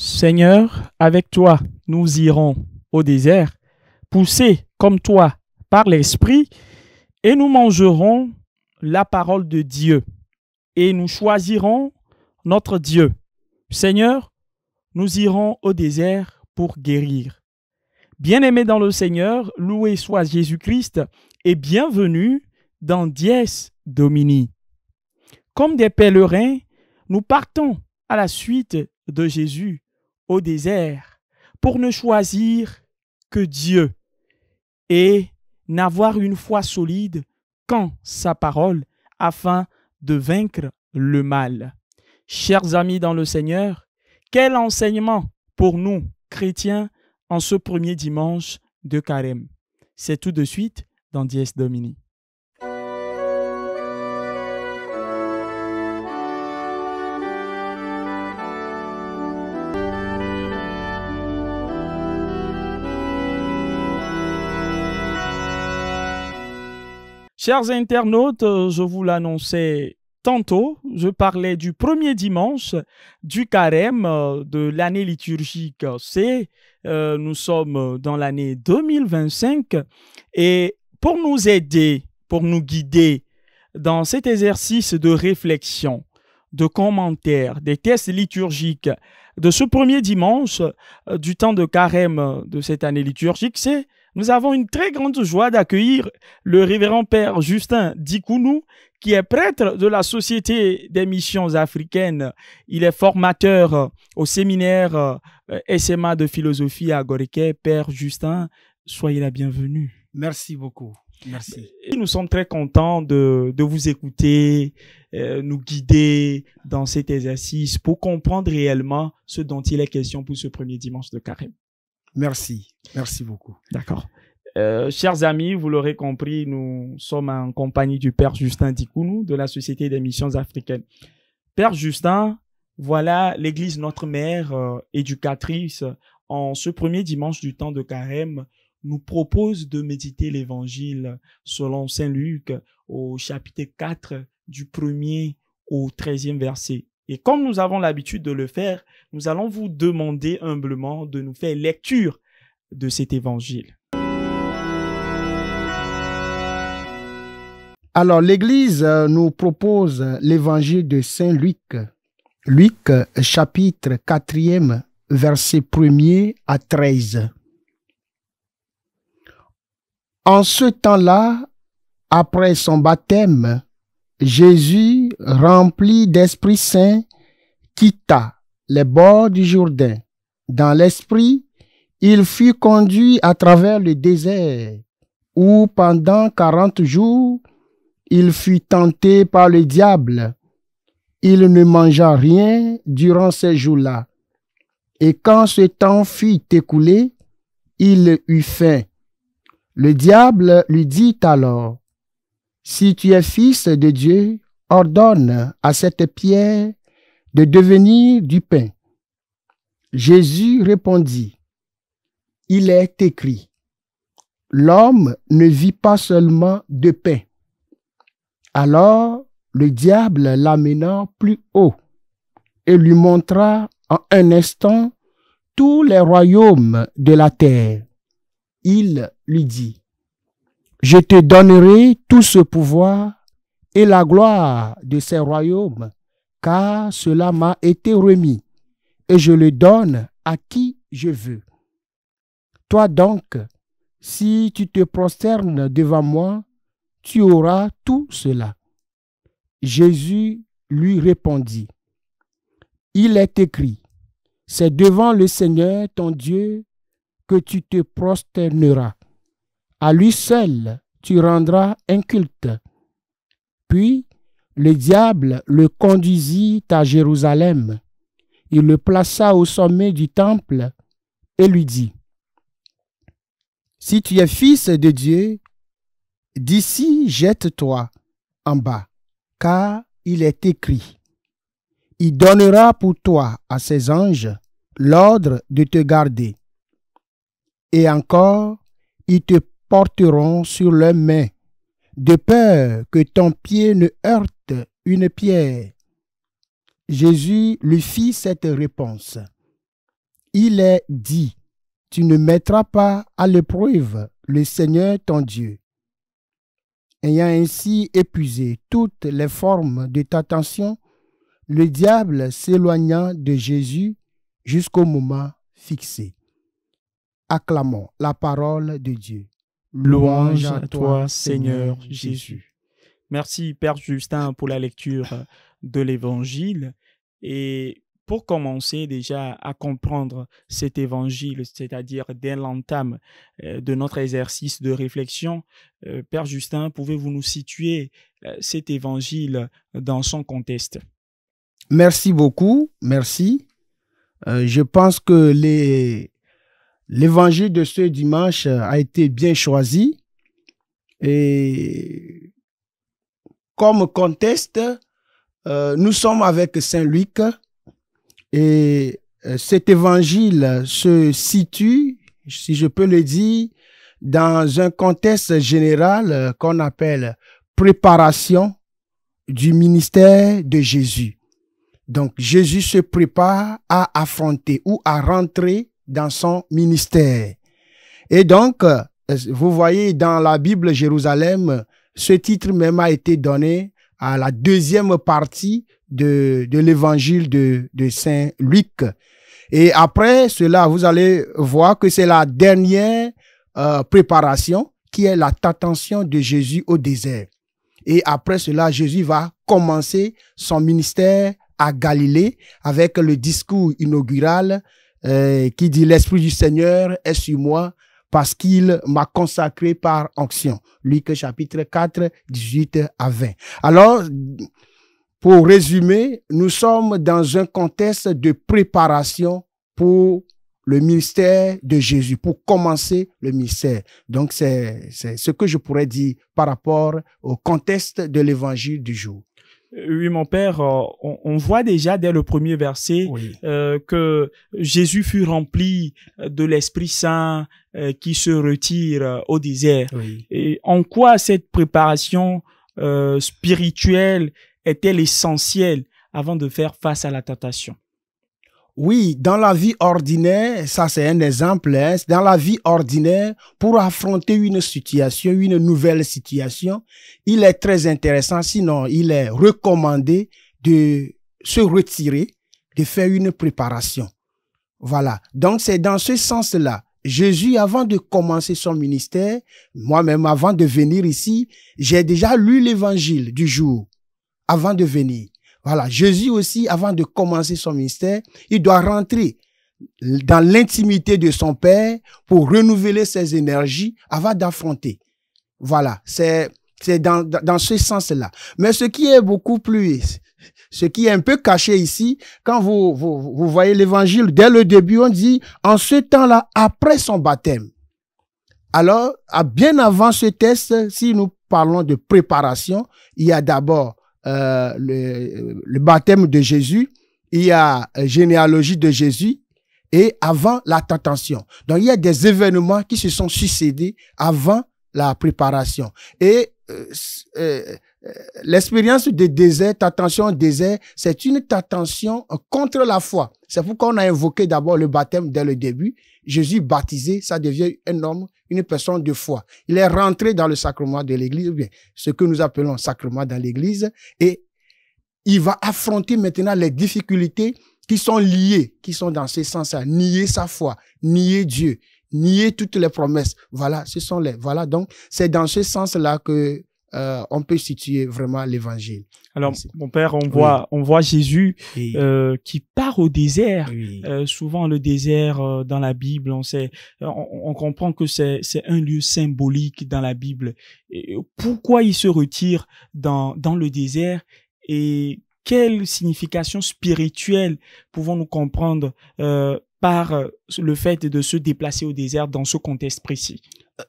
Seigneur, avec toi, nous irons au désert, poussés comme toi par l'Esprit, et nous mangerons la parole de Dieu, et nous choisirons notre Dieu. Seigneur, nous irons au désert pour guérir. Bien-aimés dans le Seigneur, loué soit Jésus-Christ, et bienvenue dans Dies Domini. Comme des pèlerins, nous partons à la suite de Jésus au désert pour ne choisir que Dieu et n'avoir une foi solide qu'en sa parole afin de vaincre le mal. Chers amis dans le Seigneur, quel enseignement pour nous, chrétiens, en ce premier dimanche de Carême. C'est tout de suite dans Dies Domini. Chers internautes, je vous l'annonçais tantôt, je parlais du premier dimanche du carême de l'année liturgique C. Nous sommes dans l'année 2025 et pour nous aider, pour nous guider dans cet exercice de réflexion, de commentaires, des tests liturgiques de ce premier dimanche du temps de carême de cette année liturgique C, nous avons une très grande joie d'accueillir le révérend Père Justin Dikounou, qui est prêtre de la Société des missions africaines. Il est formateur au séminaire SMA de philosophie à Gorée. Père Justin, soyez la bienvenue. Merci beaucoup. Merci. Et nous sommes très contents de vous écouter, nous guider dans cet exercice pour comprendre réellement ce dont il est question pour ce premier dimanche de carême. Merci. Merci beaucoup. D'accord. Chers amis, vous l'aurez compris, nous sommes en compagnie du Père Justin Dikounou de la Société des missions africaines. Père Justin, voilà l'Église Notre Mère, éducatrice, en ce premier dimanche du temps de carême, nous propose de méditer l'Évangile selon Saint Luc au chapitre 4 du 1er au 13e verset. Et comme nous avons l'habitude de le faire, nous allons vous demander humblement de nous faire lecture de cet évangile. Alors, l'Église nous propose l'évangile de Saint Luc. Luc, chapitre 4e, verset 1er à 13. En ce temps-là, après son baptême, Jésus, rempli d'Esprit Saint, quitta les bords du Jourdain. Dans l'Esprit, il fut conduit à travers le désert, où pendant 40 jours, il fut tenté par le diable. Il ne mangea rien durant ces jours-là. Et quand ce temps fut écoulé, il eut faim. Le diable lui dit alors: si tu es fils de Dieu, ordonne à cette pierre de devenir du pain. Jésus répondit: il est écrit, l'homme ne vit pas seulement de pain. Alors le diable l'amena plus haut et lui montra en un instant tous les royaumes de la terre. Il lui dit: je te donnerai tout ce pouvoir et la gloire de ces royaumes, car cela m'a été remis, et je le donne à qui je veux. Toi donc, si tu te prosternes devant moi, tu auras tout cela. Jésus lui répondit: il est écrit, c'est devant le Seigneur ton Dieu que tu te prosterneras. À lui seul, tu rendras un culte. Puis, le diable le conduisit à Jérusalem. Il le plaça au sommet du temple et lui dit: si tu es fils de Dieu, d'ici jette-toi en bas, car il est écrit, il donnera pour toi à ses anges l'ordre de te garder. Et encore, ils te porteront sur leurs mains, de peur que ton pied ne heurte une pierre. Jésus lui fit cette réponse: il est dit, tu ne mettras pas à l'épreuve le Seigneur ton Dieu. Ayant ainsi épuisé toutes les formes de tentation, le diable s'éloigna de Jésus jusqu'au moment fixé. Acclamons la parole de Dieu. Louange à toi, Seigneur Jésus. Merci, Père Justin, pour la lecture de l'Évangile. Et pour commencer déjà à comprendre cet Évangile, c'est-à-dire dès l'entame de notre exercice de réflexion, Père Justin, pouvez-vous nous situer cet Évangile dans son contexte? Merci beaucoup, merci. Je pense que l'évangile de ce dimanche a été bien choisi. Et comme contexte, nous sommes avec Saint Luc et cet évangile se situe, si je peux le dire, dans un contexte général qu'on appelle préparation du ministère de Jésus. Donc, Jésus se prépare à affronter ou à rentrer dans son ministère. Et donc, vous voyez dans la Bible Jérusalem, ce titre même a été donné à la deuxième partie de l'évangile de Saint Luc. Et après cela, vous allez voir que c'est la dernière préparation qui est la tentation de Jésus au désert. Et après cela, Jésus va commencer son ministère à Galilée avec le discours inaugural qui dit « L'Esprit du Seigneur est sur moi parce qu'il m'a consacré par onction ». Luc chapitre 4, 18 à 20. Alors, pour résumer, nous sommes dans un contexte de préparation pour le ministère de Jésus, pour commencer le ministère. Donc, c'est ce que je pourrais dire par rapport au contexte de l'évangile du jour. Oui, mon père, on voit déjà dès le premier verset que Jésus fut rempli de l'Esprit Saint qui se retire au désert. Oui. Et en quoi cette préparation spirituelle est-elle essentielle avant de faire face à la tentation? Oui, dans la vie ordinaire, ça c'est un exemple, hein, dans la vie ordinaire, pour affronter une situation, une nouvelle situation, il est très intéressant, sinon il est recommandé de se retirer, de faire une préparation. Voilà, donc c'est dans ce sens-là. Jésus, avant de commencer son ministère, moi-même avant de venir ici, j'ai déjà lu l'évangile du jour, avant de venir. Voilà, Jésus aussi, avant de commencer son ministère, il doit rentrer dans l'intimité de son Père pour renouveler ses énergies avant d'affronter. Voilà, c'est dans ce sens-là. Mais ce qui est beaucoup plus, ce qui est un peu caché ici, quand vous voyez l'évangile, dès le début, on dit, en ce temps-là, après son baptême. Alors, bien avant ce test, si nous parlons de préparation, il y a d'abord le baptême de Jésus, il y a généalogie de Jésus et avant la tentation. Donc, il y a des événements qui se sont succédés avant la préparation. Et l'expérience de désert, tentation au désert, c'est une tentation contre la foi. C'est pourquoi on a invoqué d'abord le baptême dès le début. Jésus baptisé, ça devient un homme, une personne de foi. Il est rentré dans le sacrement de l'Église, ou bien ce que nous appelons sacrement dans l'Église, et il va affronter maintenant les difficultés qui sont liées, qui sont dans ce sens-là. Nier sa foi, nier Dieu, nier toutes les promesses. Voilà, ce sont voilà. Donc, c'est dans ce sens-là que on peut situer vraiment l'évangile. Alors, mon père, on voit Jésus qui part au désert. Oui. Souvent, le désert dans la Bible, on comprend que c'est un lieu symbolique dans la Bible. Et pourquoi il se retire dans le désert et quelle signification spirituelle pouvons-nous comprendre par le fait de se déplacer au désert dans ce contexte précis?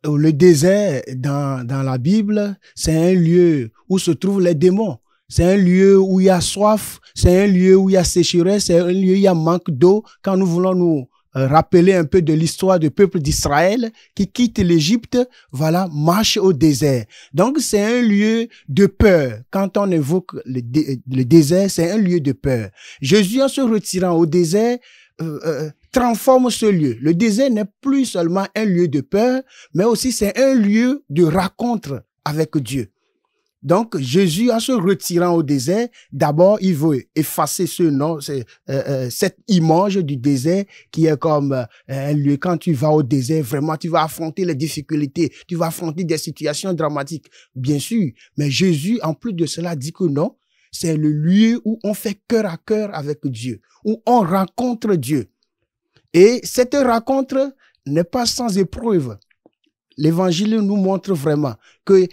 Le désert dans la Bible, c'est un lieu où se trouvent les démons. C'est un lieu où il y a soif, c'est un lieu où il y a sécheresse, c'est un lieu où il y a manque d'eau. Quand nous voulons nous rappeler un peu de l'histoire du peuple d'Israël qui quitte l'Égypte, voilà, marche au désert. Donc c'est un lieu de peur. Quand on évoque le désert, c'est un lieu de peur. Jésus, en se retirant au désert, transforme ce lieu. Le désert n'est plus seulement un lieu de peur, mais aussi c'est un lieu de rencontre avec Dieu. Donc, Jésus, en se retirant au désert, d'abord, il veut effacer ce nom, cette image du désert qui est comme un lieu. Quand tu vas au désert, vraiment, tu vas affronter les difficultés, tu vas affronter des situations dramatiques, bien sûr. Mais Jésus, en plus de cela, dit que non, c'est le lieu où on fait cœur à cœur avec Dieu, où on rencontre Dieu. Et cette rencontre n'est pas sans épreuve. L'Évangile nous montre vraiment que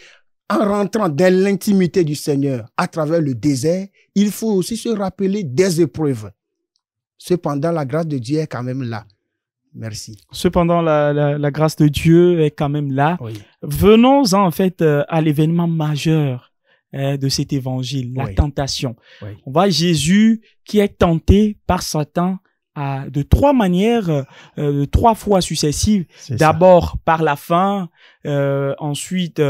en rentrant dans l'intimité du Seigneur à travers le désert, il faut aussi se rappeler des épreuves. Cependant, la grâce de Dieu est quand même là. Merci. Cependant, la grâce de Dieu est quand même là. Oui. Venons-en en fait à l'événement majeur de cet évangile, la tentation. Oui. On voit Jésus qui est tenté par Satan de trois manières, 3 fois successives. D'abord par la faim, ensuite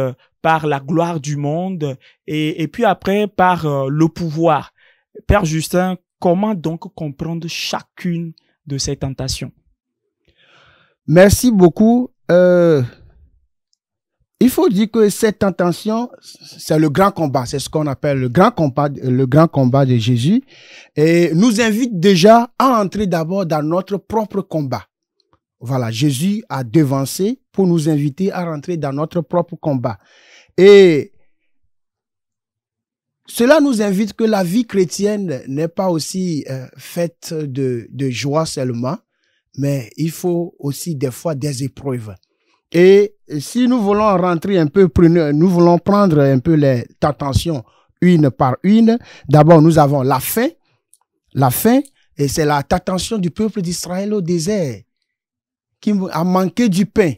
par la gloire du monde et puis après par le pouvoir. Père Justin, comment donc comprendre chacune de ces tentations? Merci beaucoup. Il faut dire que cette tentation, c'est le grand combat. C'est ce qu'on appelle le grand combat de Jésus. Et nous invite déjà à entrer d'abord dans notre propre combat. Voilà, Jésus a devancé pour nous inviter à rentrer dans notre propre combat. Et cela nous invite que la vie chrétienne n'est pas aussi faite de joie seulement, mais il faut aussi des fois des épreuves. Et si nous voulons rentrer un peu, nous voulons prendre un peu les tentations une par une. D'abord, nous avons la faim. La faim, et c'est la tentation du peuple d'Israël au désert, qui a manqué du pain.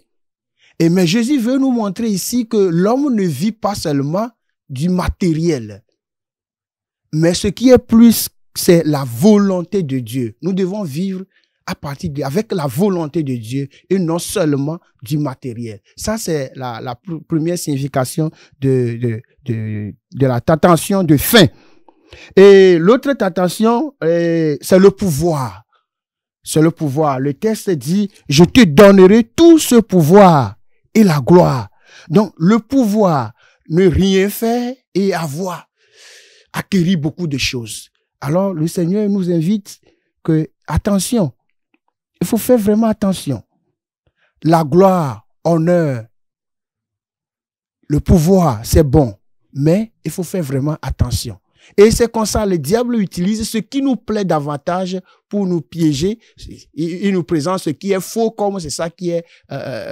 Et mais Jésus veut nous montrer ici que l'homme ne vit pas seulement du matériel, mais ce qui est plus, c'est la volonté de Dieu. Nous devons vivre avec la volonté de Dieu et non seulement du matériel. Ça, c'est la première signification de la tentation de faim. Et l'autre tentation, c'est le pouvoir. C'est le pouvoir. Le texte dit, je te donnerai tout ce pouvoir et la gloire. Donc, le pouvoir, ne rien faire et acquérir beaucoup de choses. Alors, le Seigneur nous invite que, attention, il faut faire vraiment attention. La gloire, honneur, le pouvoir, c'est bon, mais il faut faire vraiment attention. Et c'est comme ça, le diable utilise ce qui nous plaît davantage pour nous piéger. Il nous présente ce qui est faux comme c'est ça qui est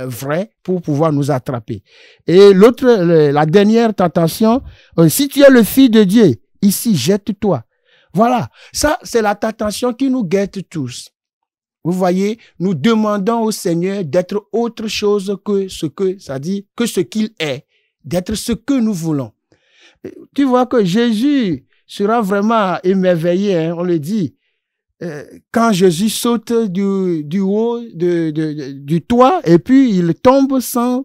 vrai pour pouvoir nous attraper. Et la dernière tentation, si tu es le Fils de Dieu, ici, jette-toi. Voilà, ça c'est la tentation qui nous guette tous. Vous voyez, nous demandons au Seigneur d'être autre chose que ce qu'il est, d'être ce que nous voulons. Tu vois que Jésus sera vraiment émerveillé, hein, on le dit. Quand Jésus saute du haut du toit et puis il tombe sans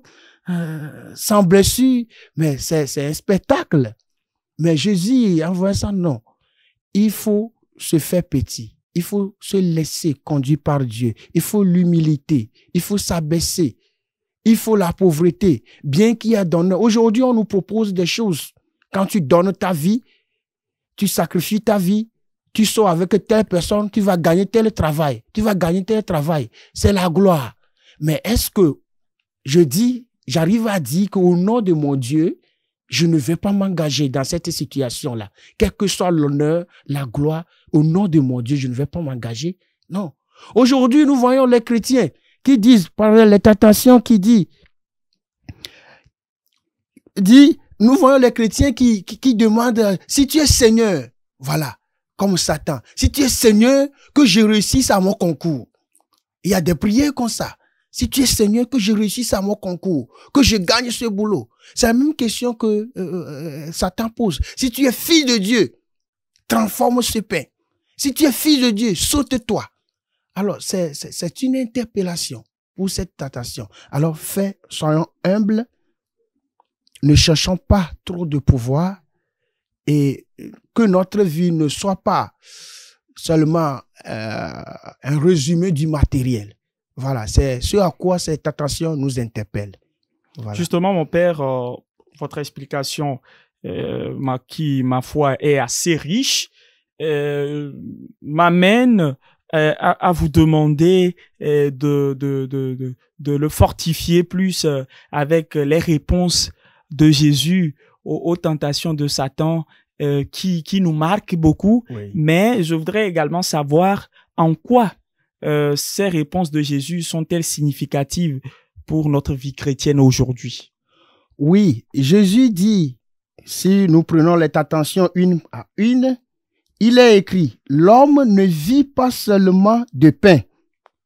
blessure, mais c'est un spectacle. Mais Jésus, en voyant ça, non. Il faut se faire petit. Il faut se laisser conduire par Dieu. Il faut l'humilité. Il faut s'abaisser. Il faut la pauvreté. Bien qu'il y a donné. Aujourd'hui, on nous propose des choses. Quand tu donnes ta vie, tu sacrifies ta vie, tu sors avec telle personne, tu vas gagner tel travail. Tu vas gagner tel travail. C'est la gloire. Mais est-ce que j'arrive à dire qu'au nom de mon Dieu, je ne vais pas m'engager dans cette situation-là. Quel que soit l'honneur, la gloire, au nom de mon Dieu, je ne vais pas m'engager. Non. Aujourd'hui, nous voyons les chrétiens qui disent, par les tentations qui nous voyons les chrétiens qui demandent, si tu es Seigneur, voilà, comme Satan, si tu es Seigneur, que je réussisse à mon concours. Il y a des prières comme ça. Si tu es Seigneur, que je réussisse à mon concours, que je gagne ce boulot. C'est la même question que Satan pose. Si tu es fils de Dieu, transforme ce pain. Si tu es fils de Dieu, saute-toi. Alors, c'est une interpellation pour cette tentation. Alors, soyons humbles, ne cherchons pas trop de pouvoir et que notre vie ne soit pas seulement un résumé du matériel. Voilà, c'est ce à quoi cette tentation nous interpelle. Voilà. Justement, mon père, votre explication, qui, ma foi, est assez riche, m'amène à vous demander de le fortifier plus avec les réponses de Jésus aux tentations de Satan qui nous marquent beaucoup. Oui. Mais je voudrais également savoir en quoi ces réponses de Jésus sont-elles significatives pour notre vie chrétienne aujourd'hui? Oui, Jésus dit, si nous prenons les tentations une à une, il est écrit, l'homme ne vit pas seulement de pain.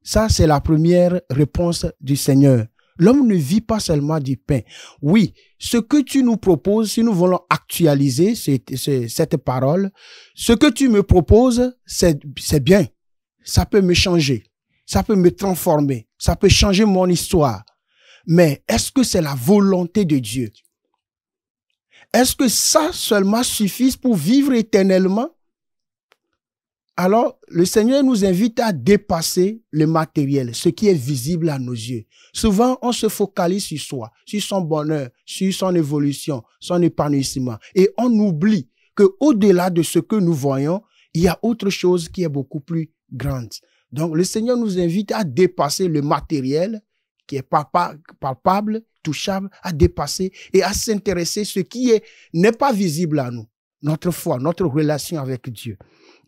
Ça, c'est la première réponse du Seigneur. L'homme ne vit pas seulement du pain. Oui, ce que tu nous proposes, si nous voulons actualiser cette parole, ce que tu me proposes, c'est bien. Ça peut me changer. Ça peut me transformer. Ça peut changer mon histoire. Mais est-ce que c'est la volonté de Dieu? Est-ce que ça seulement suffit pour vivre éternellement? Alors, le Seigneur nous invite à dépasser le matériel, ce qui est visible à nos yeux. Souvent, on se focalise sur soi, sur son bonheur, sur son évolution, son épanouissement. Et on oublie qu'au-delà de ce que nous voyons, il y a autre chose qui est beaucoup plus grande. Donc, le Seigneur nous invite à dépasser le matériel qui est palpable, touchable, à dépasser et à s'intéresser à ce qui n'est pas visible à nous, notre foi, notre relation avec Dieu.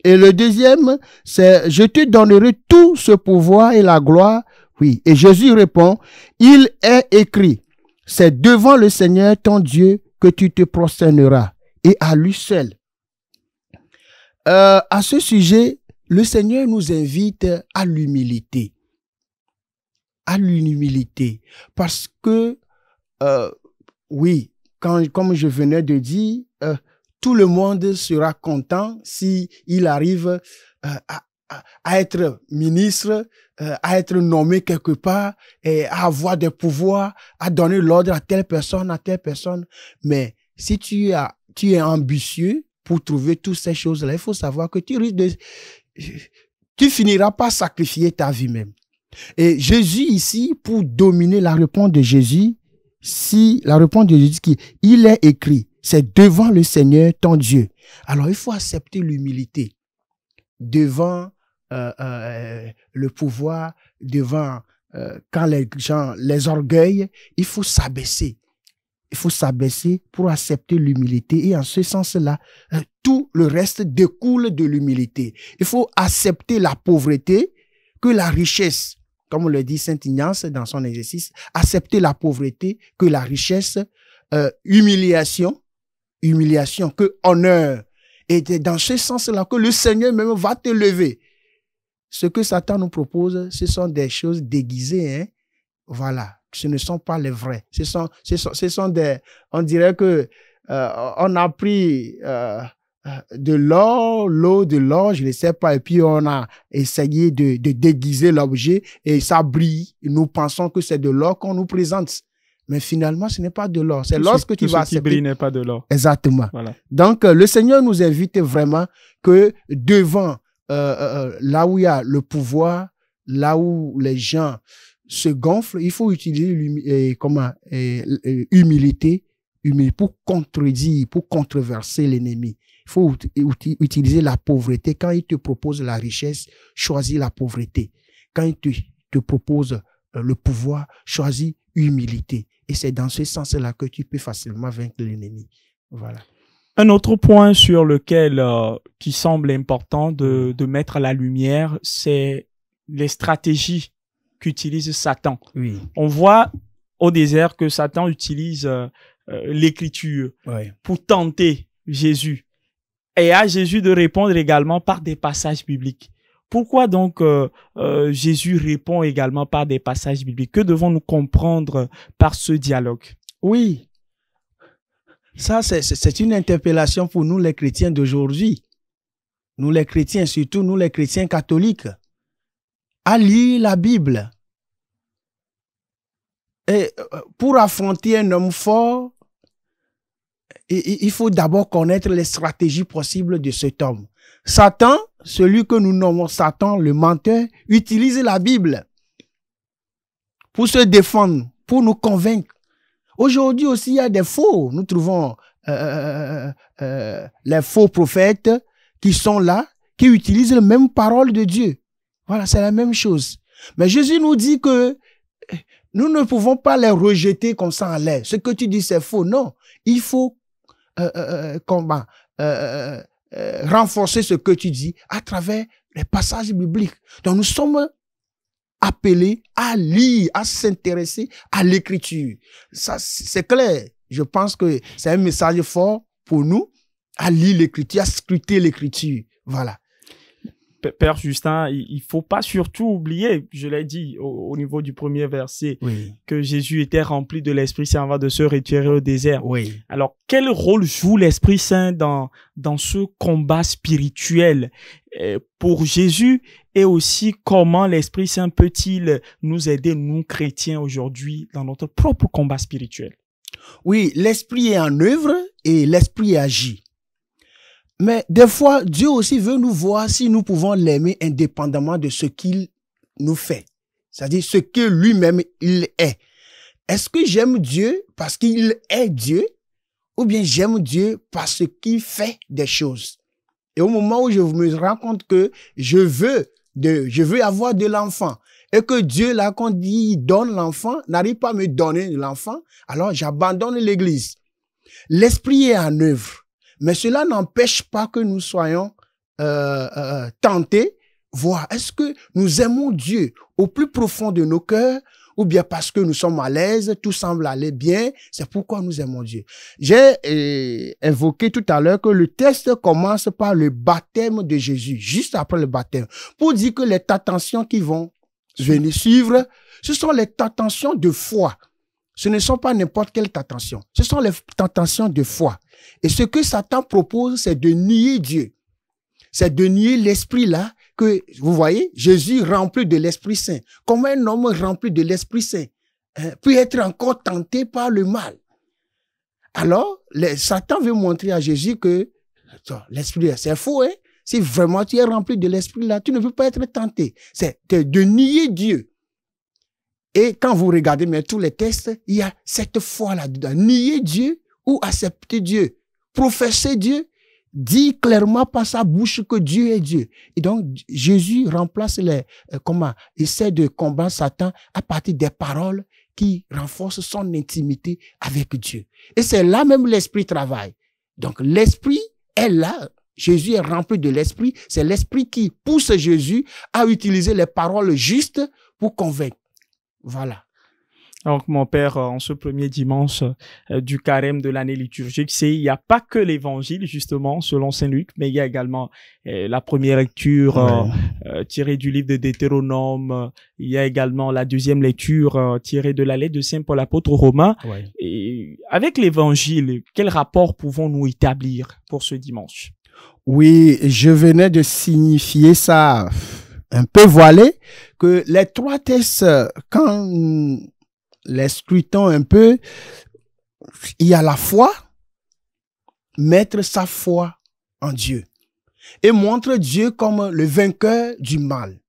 Et le deuxième, c'est « Je te donnerai tout ce pouvoir et la gloire. » Oui, et Jésus répond « Il est écrit, c'est devant le Seigneur ton Dieu que tu te prosterneras et à lui seul. » À ce sujet, le Seigneur nous invite à l'humilité. À l'humilité. Parce que, oui, comme je venais de dire, tout le monde sera content s'il arrive à être ministre, à être nommé quelque part, et à avoir des pouvoirs, à donner l'ordre à telle personne, à telle personne. Mais si tu es ambitieux pour trouver toutes ces choses-là, il faut savoir que tu finiras par sacrifier ta vie même. Et Jésus ici, pour dominer la réponse de Jésus, la réponse de Jésus qui il est écrit, c'est devant le Seigneur ton Dieu. Alors il faut accepter l'humilité devant le pouvoir, devant quand les gens les orgueillent, il faut s'abaisser. Il faut s'abaisser pour accepter l'humilité. Et en ce sens-là, tout le reste découle de l'humilité. Il faut accepter la pauvreté que la richesse. Comme le dit Saint Ignace dans son exercice, accepter la pauvreté que la richesse, humiliation que honneur. Et dans ce sens-là que le Seigneur même va te lever. Ce que Satan nous propose, ce sont des choses déguisées, hein? Voilà. Ce ne sont pas les vrais. Ce sont des, on dirait que on a pris de l'or, l'eau de l'or, je ne sais pas, et puis on a essayé de déguiser l'objet et ça brille. Nous pensons que c'est de l'or qu'on nous présente. Mais finalement, ce n'est pas de l'or. C'est lorsque tu vas accepter. Ce qui brille n'est pas de l'or. Exactement. Voilà. Donc, le Seigneur nous invite vraiment que devant, là où il y a le pouvoir, là où les gens se gonflent, il faut utiliser humilité pour contredire, pour controverser l'ennemi. Il faut utiliser la pauvreté. Quand il te propose la richesse, choisis la pauvreté. Quand il te propose le pouvoir, choisis humilité. Et c'est dans ce sens-là que tu peux facilement vaincre l'ennemi. Voilà. Un autre point sur lequel qui semble important de mettre la lumière, c'est les stratégies qu'utilise Satan. Oui. On voit au désert que Satan utilise l'écriture pour tenter Jésus. Et à Jésus de répondre également par des passages bibliques. Pourquoi donc Jésus répond également par des passages bibliques? Que devons-nous comprendre par ce dialogue? Oui, ça c'est une interpellation pour nous les chrétiens d'aujourd'hui. Nous les chrétiens, surtout nous les chrétiens catholiques, à lire la Bible. Et pour affronter un homme fort, il faut d'abord connaître les stratégies possibles de cet homme. Satan, celui que nous nommons Satan, le menteur, utilise la Bible pour se défendre, pour nous convaincre. Aujourd'hui aussi, il y a des faux. Nous trouvons les faux prophètes qui sont là, qui utilisent les mêmes paroles de Dieu. Voilà, c'est la même chose. Mais Jésus nous dit que nous ne pouvons pas les rejeter comme ça en l'air. Ce que tu dis, c'est faux. Non, il faut renforcer ce que tu dis à travers les passages bibliques. Donc, nous sommes appelés à lire, à s'intéresser à l'écriture. Ça, c'est clair. Je pense que c'est un message fort pour nous à lire l'écriture, à scruter l'écriture. Voilà. Père Justin, il faut pas surtout oublier, je l'ai dit au niveau du premier verset, Oui. que Jésus était rempli de l'Esprit Saint avant de se retirer au désert. Oui. Alors, quel rôle joue l'Esprit Saint dans ce combat spirituel pour Jésus, et aussi comment l'Esprit Saint peut-il nous aider, nous chrétiens aujourd'hui, dans notre propre combat spirituel? Oui, l'Esprit est en œuvre et l'Esprit agit. Mais des fois, Dieu aussi veut nous voir si nous pouvons l'aimer indépendamment de ce qu'il nous fait. C'est-à-dire ce que lui-même il est. Est-ce que j'aime Dieu parce qu'il est Dieu, ou bien j'aime Dieu parce qu'il fait des choses? Et au moment où je me rends compte que je veux avoir de l'enfant, et que Dieu, là, quand il donne l'enfant, n'arrive pas à me donner l'enfant, alors j'abandonne l'église. L'Esprit est en œuvre. Mais cela n'empêche pas que nous soyons tentés, voir est-ce que nous aimons Dieu au plus profond de nos cœurs, ou bien parce que nous sommes à l'aise, tout semble aller bien, c'est pourquoi nous aimons Dieu. J'ai évoqué tout à l'heure que le texte commence par le baptême de Jésus, juste après le baptême, pour dire que les tentations qui vont venir suivre, ce sont les tentations de foi. Ce ne sont pas n'importe quelle tentation. Ce sont les tentations de foi. Et ce que Satan propose, c'est de nier Dieu. C'est de nier l'esprit là que, vous voyez, Jésus rempli de l'Esprit Saint. Comment un homme rempli de l'Esprit Saint peut être encore tenté par le mal? Alors, Satan veut montrer à Jésus que l'esprit, c'est faux, hein? Si vraiment tu es rempli de l'esprit là, tu ne peux pas être tenté. C'est de nier Dieu. Et quand vous regardez mais tous les textes, il y a cette foi là-dedans. Nier Dieu ou accepter Dieu. Professer Dieu, dit clairement par sa bouche que Dieu est Dieu. Et donc, Jésus remplace essaie de combattre Satan à partir des paroles qui renforcent son intimité avec Dieu. Et c'est là même l'esprit travaille. Donc, l'esprit est là. Jésus est rempli de l'esprit. C'est l'esprit qui pousse Jésus à utiliser les paroles justes pour convaincre. Voilà. Donc, mon père, en ce premier dimanche du carême de l'année liturgique, il n'y a pas que l'évangile, justement, selon Saint Luc, mais il y a également la première lecture tirée du livre de Deutéronome. Il y a également la deuxième lecture tirée de la lettre de Saint Paul apôtre aux Romains. Ouais. Et avec l'évangile, quel rapport pouvons-nous établir pour ce dimanche? Oui, je venais de signifier ça un peu voilé, que les trois textes, quand les scrutons un peu, il y a la foi, mettre sa foi en Dieu et montre Dieu comme le vainqueur du mal.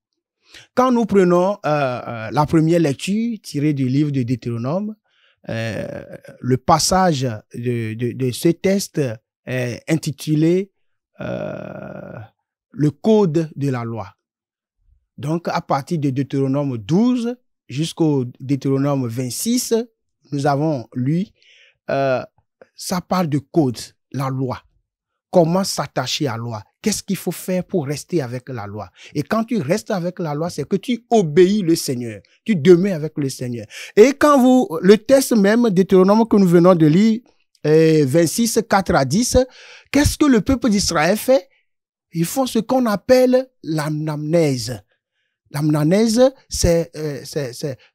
Quand nous prenons la première lecture tirée du livre de Deutéronome, le passage de ce texte est intitulé le code de la loi. Donc, à partir de Deutéronome 12 jusqu'au Deutéronome 26, nous avons lu, ça parle de code, la loi. Comment s'attacher à la loi? Qu'est-ce qu'il faut faire pour rester avec la loi? Et quand tu restes avec la loi, c'est que tu obéis le Seigneur. Tu demeures avec le Seigneur. Et quand le texte même Deutéronome que nous venons de lire, 26, 4 à 10, qu'est-ce que le peuple d'Israël fait? Ils font ce qu'on appelle l'anamnèse. L'anamnèse, c'est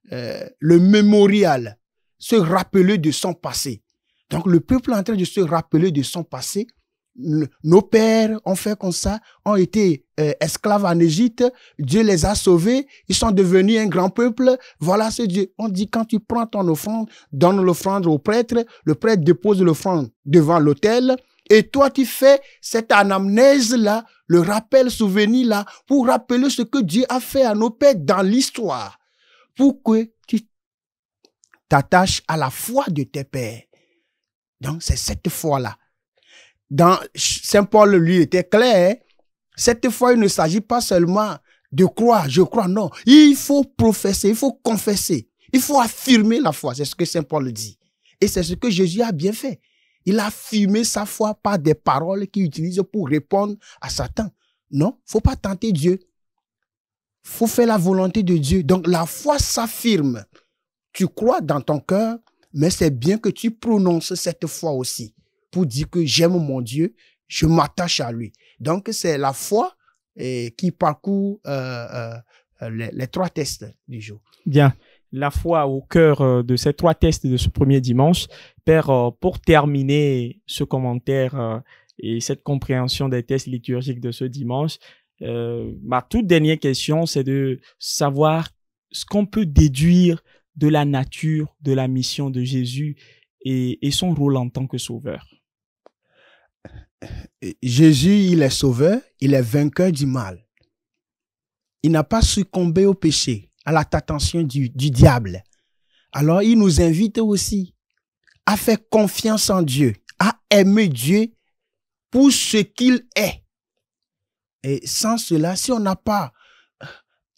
le mémorial, se rappeler de son passé. Donc le peuple est en train de se rappeler de son passé. Nos pères ont fait comme ça, ont été esclaves en Égypte, Dieu les a sauvés, ils sont devenus un grand peuple, voilà ce Dieu. On dit quand tu prends ton offrande, donne l'offrande au prêtre, le prêtre dépose l'offrande devant l'autel, Et toi, tu fais cette anamnèse-là, le rappel, souvenir-là, pour rappeler ce que Dieu a fait à nos pères dans l'histoire, pour que tu t'attaches à la foi de tes pères. Donc, c'est cette foi-là. Dans Saint Paul, lui, était clair. Cette foi, il ne s'agit pas seulement de croire, je crois, non. Il faut professer, il faut confesser, il faut affirmer la foi. C'est ce que Saint Paul dit. Et c'est ce que Jésus a bien fait. Il a affirmé sa foi par des paroles qu'il utilise pour répondre à Satan. Non, faut pas tenter Dieu. Faut faire la volonté de Dieu. Donc, la foi s'affirme. Tu crois dans ton cœur, mais c'est bien que tu prononces cette foi aussi pour dire que j'aime mon Dieu, je m'attache à lui. Donc, c'est la foi qui parcourt les 3 tests du jour. Bien. La foi au cœur de ces 3 tests de ce premier dimanche. Père, pour terminer ce commentaire et cette compréhension des tests liturgiques de ce dimanche, ma toute dernière question, c'est de savoir ce qu'on peut déduire de la nature, de la mission de Jésus et son rôle en tant que sauveur. Jésus, il est sauveur, il est vainqueur du mal. Il n'a pas succombé au péché, à la tentation du diable. Alors, il nous invite aussi à faire confiance en Dieu, à aimer Dieu pour ce qu'il est. Et sans cela, si on n'a pas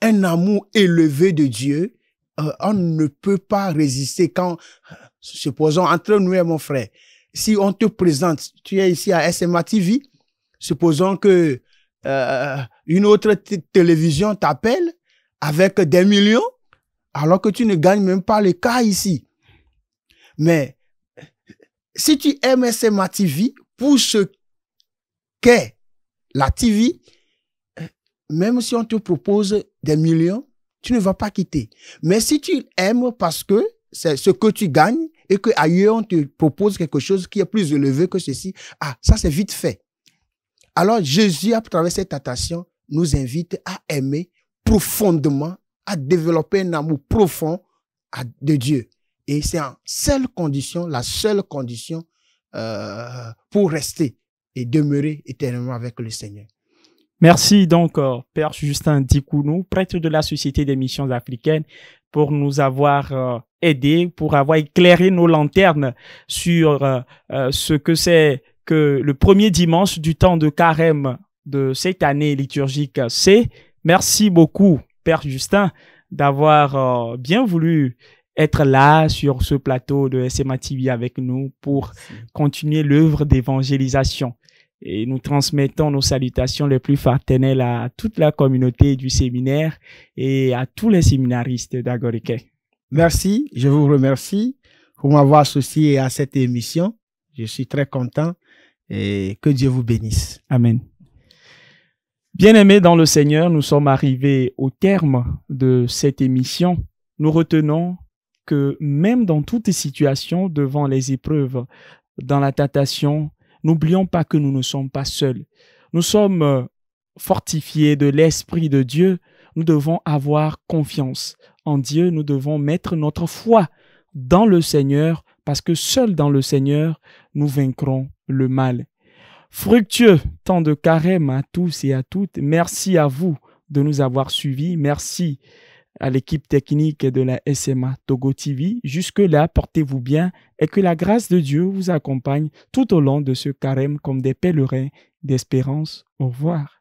un amour élevé de Dieu, on ne peut pas résister. Quand, supposons, entre nous et mon frère, si on te présente, tu es ici à SMA TV, supposons que une autre télévision t'appelle avec des millions, alors que tu ne gagnes même pas le cas ici. Mais si tu aimes SMA TV pour ce qu'est la TV, même si on te propose des millions, tu ne vas pas quitter. Mais si tu aimes parce que c'est ce que tu gagnes et qu'ailleurs on te propose quelque chose qui est plus élevé que ceci, ça c'est vite fait. Alors Jésus, à travers cette tentation, nous invite à aimer profondément, à développer un amour profond de Dieu. Et c'est en seule condition, la seule condition pour rester et demeurer éternellement avec le Seigneur. Merci donc, Père Justin Dikounou, prêtre de la Société des Missions africaines, pour nous avoir aidés, pour avoir éclairé nos lanternes sur ce que c'est que le premier dimanche du temps de carême de cette année liturgique C. Merci beaucoup, Père Justin, d'avoir bien voulu être là sur ce plateau de SMA TV avec nous pour continuer l'œuvre d'évangélisation. Et nous transmettons nos salutations les plus fraternelles à toute la communauté du séminaire et à tous les séminaristes d'Agoriquet. Merci, je vous remercie pour m'avoir associé à cette émission. Je suis très content et que Dieu vous bénisse. Amen. Bien-aimés dans le Seigneur, nous sommes arrivés au terme de cette émission. Nous retenons que même dans toutes les situations, devant les épreuves, dans la tentation, n'oublions pas que nous ne sommes pas seuls. Nous sommes fortifiés de l'Esprit de Dieu. Nous devons avoir confiance en Dieu. Nous devons mettre notre foi dans le Seigneur parce que seul dans le Seigneur, nous vaincrons le mal. Fructueux temps de carême à tous et à toutes. Merci à vous de nous avoir suivis. Merci à l'équipe technique de la SMA Togo TV. Jusque-là, portez-vous bien et que la grâce de Dieu vous accompagne tout au long de ce carême comme des pèlerins d'espérance. Au revoir.